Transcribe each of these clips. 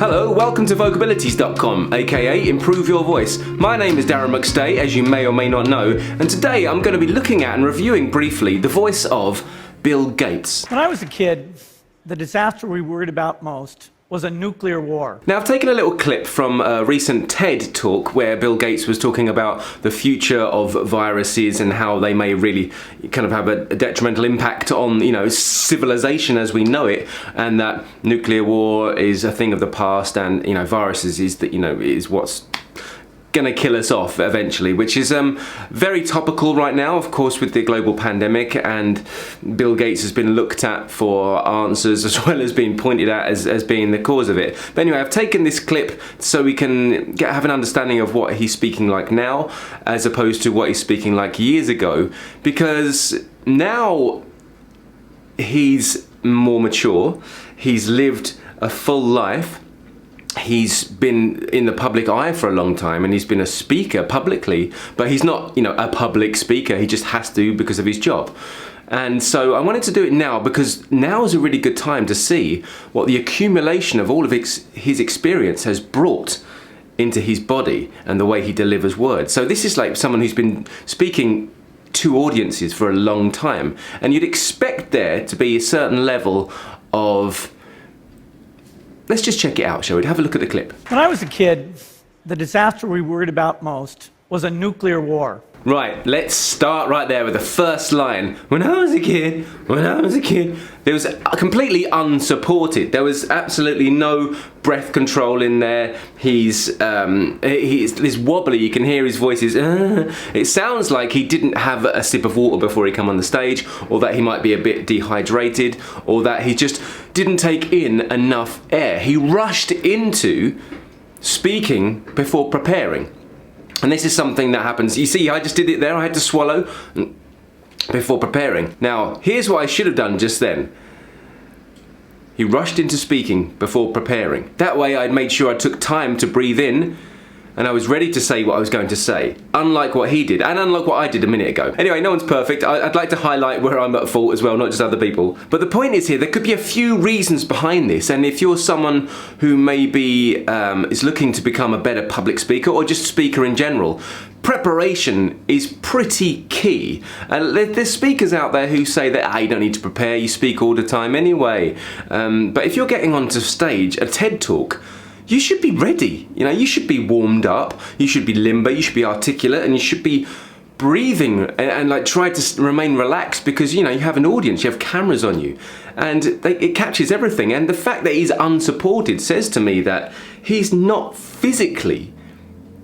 Hello, welcome to vocabilities.com, aka Improve Your Voice. My name is Darren McStay, as you may or may not know, and today I'm going to be looking at and reviewing briefly the voice of Bill Gates. When I was a kid, the disaster we worried about most was a nuclear war. Now, I've taken a little clip from a recent TED talk where Bill Gates was talking about the future of viruses and how they may really kind of have a detrimental impact on, civilization as we know it, and that nuclear war is a thing of the past, and, viruses is what's gonna kill us off eventually, which is very topical right now, of course, with the global pandemic, and Bill Gates has been looked at for answers as well as being pointed at as being the cause of it. But anyway, I've taken this clip so we can have an understanding of what he's speaking like now as opposed to what he's speaking like years ago, because now he's more mature, he's lived a full life. He's been in the public eye for a long time, and he's been a speaker publicly, but he's not, a public speaker. He just has to because of his job. And so I wanted to do it now because now is a really good time to see what the accumulation of all of his experience has brought into his body and the way he delivers words. So this is like someone who's been speaking to audiences for a long time, and you'd expect there to be a certain level of... Let's just check it out, shall we? Have a look at the clip. When I was a kid, the disaster we worried about most was a nuclear war. Right, let's start right there with the first line. When I was a kid, there was completely unsupported. There was absolutely no breath control in there. He's this wobbly, you can hear his voice is, it sounds like he didn't have a sip of water before he come on the stage, or that he might be a bit dehydrated, or that he just didn't take in enough air. He rushed into speaking before preparing. And this is something that happens. You see, I just did it there. I had to swallow before preparing. Now, here's what I should have done just then. He rushed into speaking before preparing. That way I'd made sure I took time to breathe in, and I was ready to say what I was going to say, unlike what he did, and unlike what I did a minute ago. Anyway, no one's perfect. I'd like to highlight where I'm at fault as well, not just other people. But the point is here, there could be a few reasons behind this, and if you're someone who maybe is looking to become a better public speaker, or just speaker in general, preparation is pretty key. There's speakers out there who say that you don't need to prepare, you speak all the time anyway. But if you're getting onto stage, a TED talk, you should be ready. You should be warmed up, you should be limber, you should be articulate, and you should be breathing and like try to remain relaxed, because you have an audience, you have cameras on you, and it captures everything. And the fact that he's unsupported says to me that he's not physically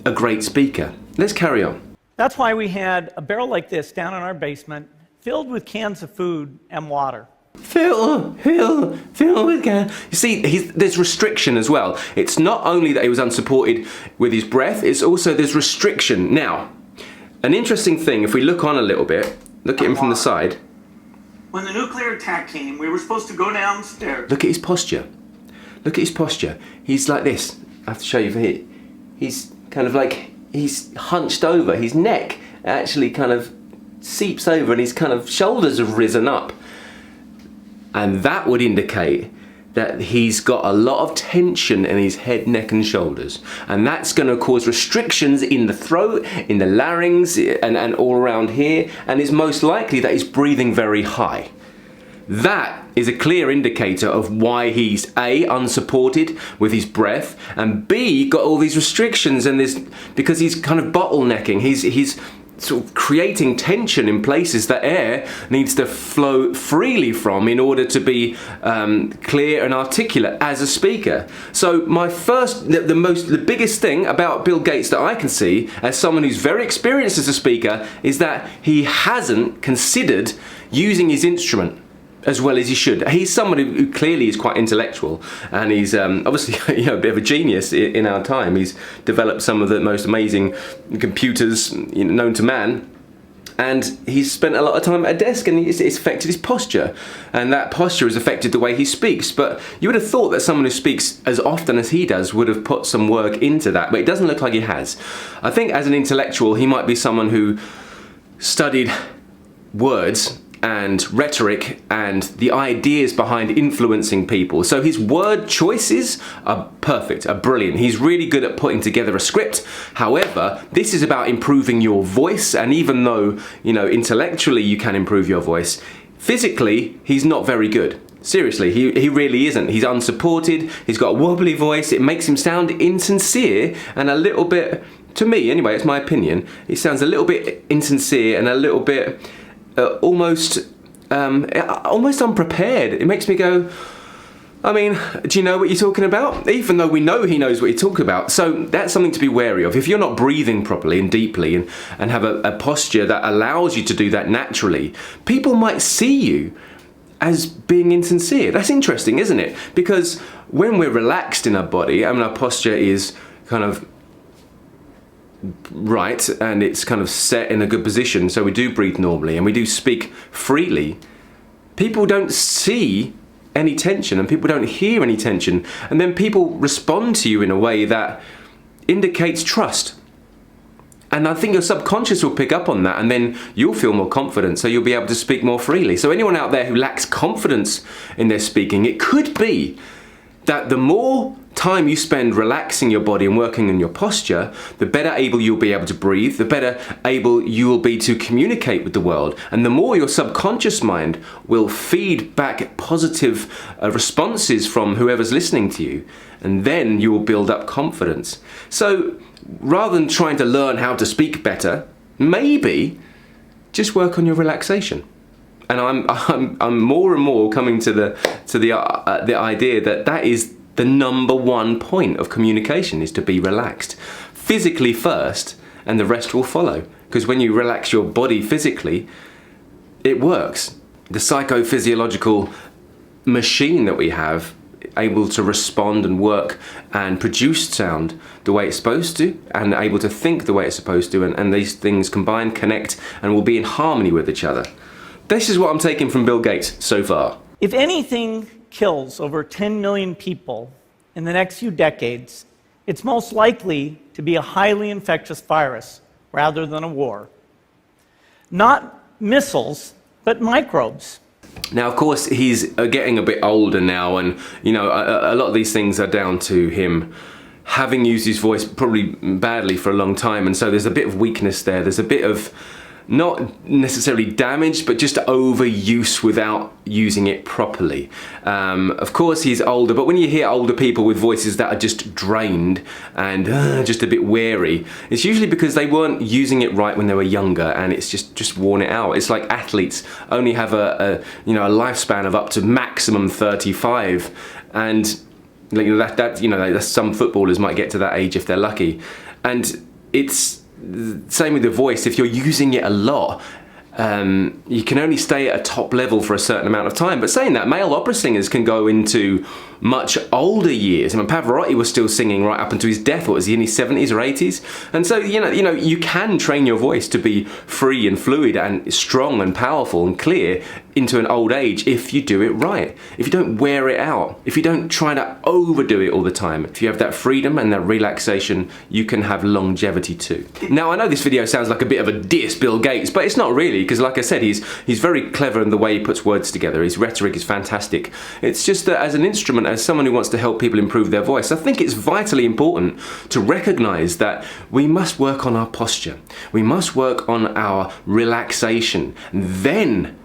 a great speaker. Let's carry on. That's why we had a barrel like this down in our basement, filled with cans of food and water. Fill with gas. You see, there's restriction as well. It's not only that he was unsupported with his breath, it's also there's restriction. Now, an interesting thing, if we look on a little bit, look at him from the side. When the nuclear attack came, we were supposed to go downstairs. Look at his posture. Look at his posture. He's like this. I have to show you for here. He's kind of like, he's hunched over. His neck actually kind of seeps over, and his kind of shoulders have risen up. And that would indicate that he's got a lot of tension in his head, neck and shoulders. And that's going to cause restrictions in the throat, in the larynx, and all around here. And it's most likely that he's breathing very high. That is a clear indicator of why he's A, unsupported with his breath, and B, got all these restrictions, and this because he's kind of bottlenecking. He's sort of creating tension in places that air needs to flow freely from in order to be clear and articulate as a speaker. So the biggest thing about Bill Gates that I can see as someone who's very experienced as a speaker is that he hasn't considered using his instrument as well as he should. He's someone who clearly is quite intellectual, and he's obviously a bit of a genius in our time. He's developed some of the most amazing computers known to man, and he's spent a lot of time at a desk, and it's affected his posture, and that posture has affected the way he speaks. But you would have thought that someone who speaks as often as he does would have put some work into that, but it doesn't look like he has. I think as an intellectual, he might be someone who studied words and rhetoric and the ideas behind influencing people. So his word choices are perfect, are brilliant. He's really good at putting together a script. However, this is about improving your voice, and even though, intellectually you can improve your voice, physically he's not very good. Seriously, he really isn't. He's unsupported, he's got a wobbly voice, it makes him sound insincere and a little bit, to me anyway, it's my opinion, he sounds a little bit insincere and a little bit almost unprepared. It makes me go, do you know what you're talking about? Even though we know he knows what he's talking about. So that's something to be wary of. If you're not breathing properly and deeply and have a posture that allows you to do that naturally, people might see you as being insincere. That's interesting, isn't it? Because when we're relaxed in our body, our posture is kind of right and it's kind of set in a good position, so we do breathe normally and we do speak freely, people don't see any tension and people don't hear any tension, and then people respond to you in a way that indicates trust. And I think your subconscious will pick up on that, and then you'll feel more confident, so you'll be able to speak more freely. So anyone out there who lacks confidence in their speaking, it could be that the more time you spend relaxing your body and working on your posture, the better able you'll be able to breathe, the better able you will be to communicate with the world, and the more your subconscious mind will feed back positive responses from whoever's listening to you, and then you will build up confidence. So rather than trying to learn how to speak better, maybe just work on your relaxation. And I'm more and more coming to the idea that is the number one point of communication, is to be relaxed. Physically first, and the rest will follow. Because when you relax your body physically, it works. The psychophysiological machine that we have, able to respond and work and produce sound the way it's supposed to, and able to think the way it's supposed to, and these things combine, connect, and will be in harmony with each other. This is what I'm taking from Bill Gates so far. If anything kills over 10 million people in the next few decades, it's most likely to be a highly infectious virus rather than a war. Not missiles, but microbes. Now, of course, he's getting a bit older now, and a lot of these things are down to him having used his voice probably badly for a long time, and so there's a bit of weakness there. There's a bit of not necessarily damage, but just overuse without using it properly. Of course, he's older, but when you hear older people with voices that are just drained and just a bit weary, it's usually because they weren't using it right when they were younger, and it's just worn it out. It's like athletes only have a lifespan of up to maximum 35, and that's some footballers might get to that age if they're lucky, and it's same with the voice. If you're using it a lot, you can only stay at a top level for a certain amount of time. But saying that, male opera singers can go into much older years. Pavarotti was still singing right up until his death. What was he, in his 70s or 80s? And so you can train your voice to be free and fluid and strong and powerful and clear into an old age if you do it right. If you don't wear it out, if you don't try to overdo it all the time, if you have that freedom and that relaxation, you can have longevity too. Now, I know this video sounds like a bit of a diss Bill Gates, but it's not really, because like I said, he's very clever in the way he puts words together. His rhetoric is fantastic. It's just that as an instrument, as someone who wants to help people improve their voice, I think it's vitally important to recognize that we must work on our posture. We must work on our relaxation. Then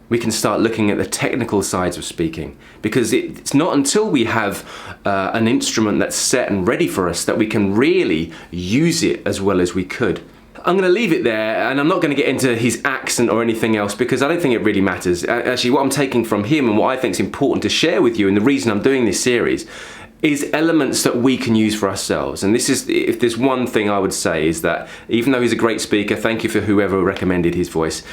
we can start looking at the technical sides of speaking, because it's not until we have an instrument that's set and ready for us that we can really use it as well as we could. I'm going to leave it there, and I'm not going to get into his accent or anything else, because I don't think it really matters. Actually, what I'm taking from him and what I think is important to share with you, and the reason I'm doing this series, is elements that we can use for ourselves. And this is, if there's one thing I would say, is that even though he's a great speaker, thank you for whoever recommended his voice,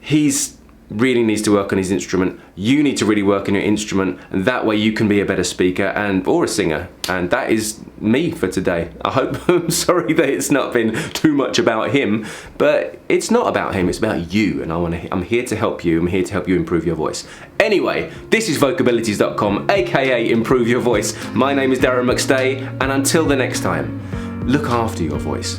he's really needs to work on his instrument. You need to really work on your instrument, and that way you can be a better speaker or a singer. And that is me for today. I'm sorry that it's not been too much about him, but it's not about him, it's about you, and I'm here to help you. I'm here to help you improve your voice. Anyway, this is vocabilities.com, aka Improve Your Voice. My name is Darren McStay, and until the next time, look after your voice.